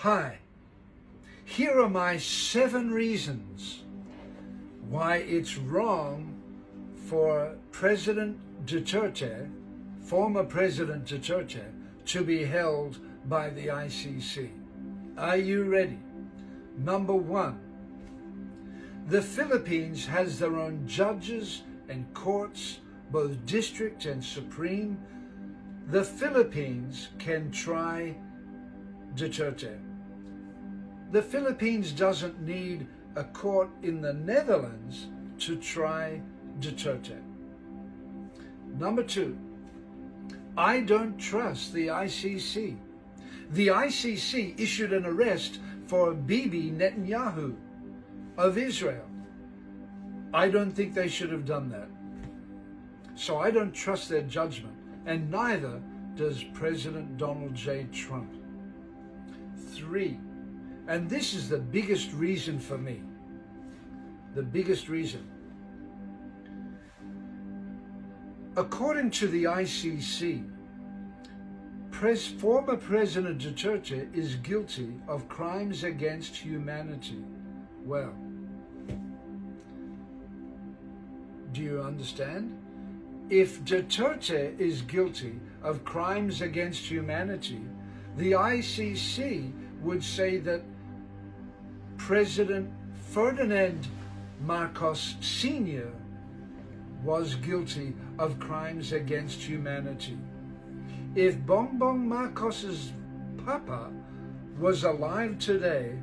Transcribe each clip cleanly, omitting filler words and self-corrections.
Hi, here are my 7 reasons why it's wrong for President Duterte, former President Duterte, to be held by the ICC. Are you ready? Number 1, the Philippines has their own judges and courts, both district and supreme. The Philippines can try Duterte. The Philippines doesn't need a court in the Netherlands to try Duterte. Number 2, I don't trust the ICC. The ICC issued an arrest for Bibi Netanyahu of Israel. I don't think they should have done that. So I don't trust their judgment, and neither does President Donald J. Trump. 3, and this is the biggest reason for me, the biggest reason. According to the ICC, former President Duterte is guilty of crimes against humanity. Well, do you understand? If Duterte is guilty of crimes against humanity, the ICC would say that President Ferdinand Marcos Sr. was guilty of crimes against humanity. If Bongbong Marcos's papa was alive today,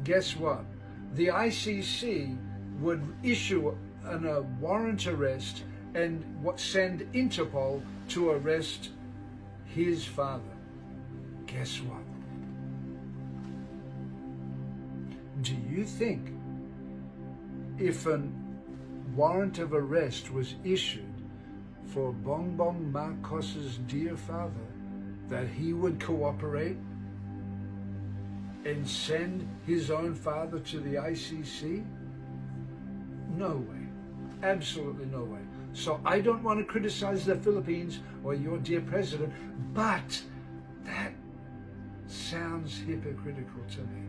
guess what? The ICC would issue a warrant arrest and send Interpol to arrest his father. Guess what? Do you think if a warrant of arrest was issued for Bongbong Marcos's dear father, that he would cooperate and send his own father to the ICC? No way. Absolutely no way. So I don't want to criticize the Philippines or your dear president, but that sounds hypocritical to me.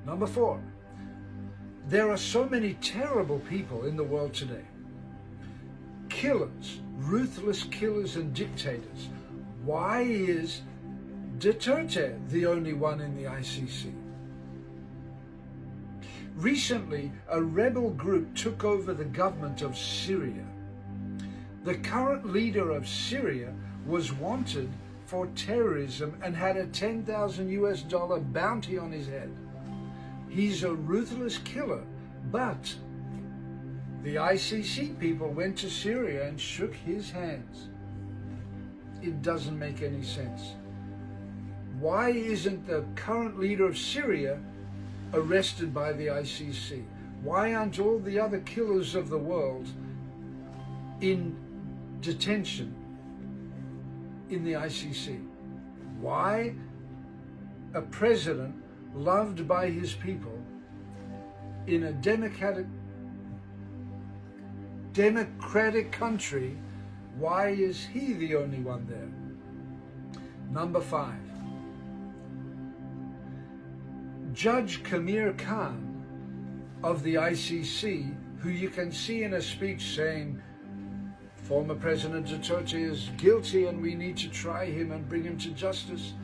Number 4, there are so many terrible people in the world today. Killers, ruthless killers and dictators. Why is Duterte the only one in the ICC? Recently, a rebel group took over the government of Syria. The current leader of Syria was wanted for terrorism and had a $10,000 bounty on his head. He's a ruthless killer, but the ICC people went to Syria and shook his hands. It doesn't make any sense. Why isn't the current leader of Syria arrested by the ICC? Why aren't all the other killers of the world in detention in the ICC? Why a president loved by his people in a democratic country, why is he the only one there? Number 5, Judge Kamir Khan of the ICC, who you can see in a speech saying former President Duterte is guilty and we need to try him and bring him to justice.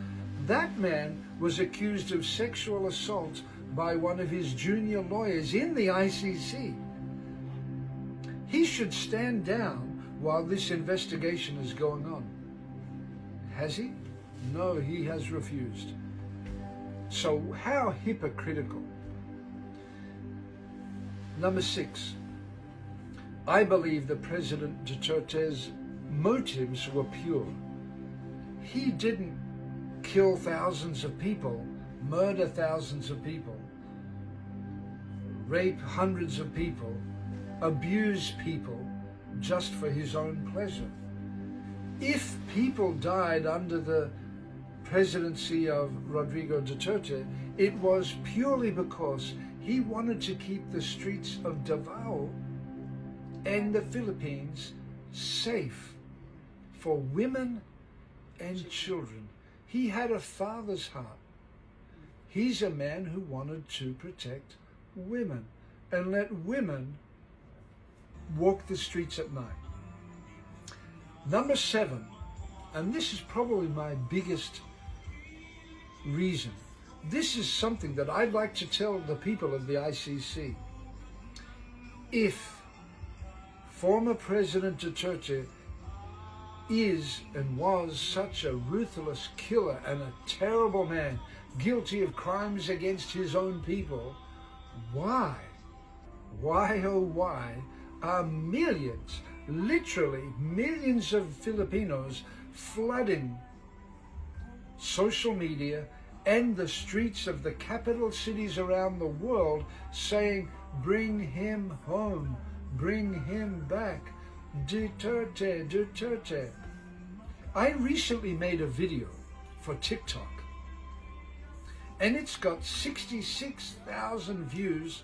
That man was accused of sexual assault by one of his junior lawyers in the ICC. He should stand down while this investigation is going on. Has he? No, he has refused. So how hypocritical. Number 6, I believe that President Duterte's motives were pure. He didn't kill thousands of people, murder thousands of people, rape hundreds of people, abuse people just for his own pleasure. If people died under the presidency of Rodrigo Duterte, it was purely because he wanted to keep the streets of Davao and the Philippines safe for women and children. He had a father's heart. He's a man who wanted to protect women and let women walk the streets at night. Number 7, and this is probably my biggest reason. This is something that I'd like to tell the people of the ICC. If former President Duterte is and was such a ruthless killer and a terrible man, guilty of crimes against his own people, why oh why are millions, literally millions of Filipinos flooding social media and the streets of the capital cities around the world saying, bring him home, bring him back, Duterte, Duterte. I recently made a video for TikTok and it's got 66,000 views,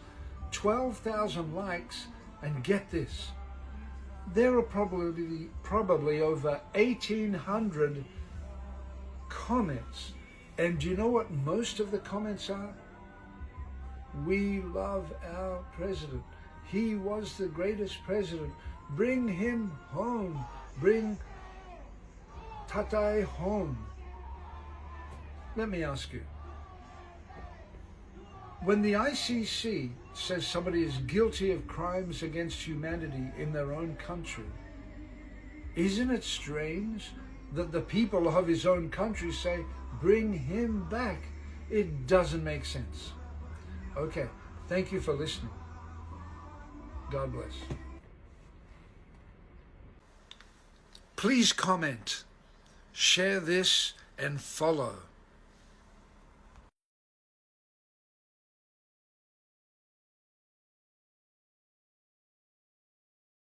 12,000 likes, and get this, there are probably over 1,800 comments. And do you know what most of the comments are? We love our president. He was the greatest president. Bring him home. Bring Tatay home. Let me ask you, when the ICC says somebody is guilty of crimes against humanity in their own country, isn't it strange that the people of his own country say, bring him back? It doesn't make sense. Okay, thank you for listening. God bless. Please comment, share this, and follow.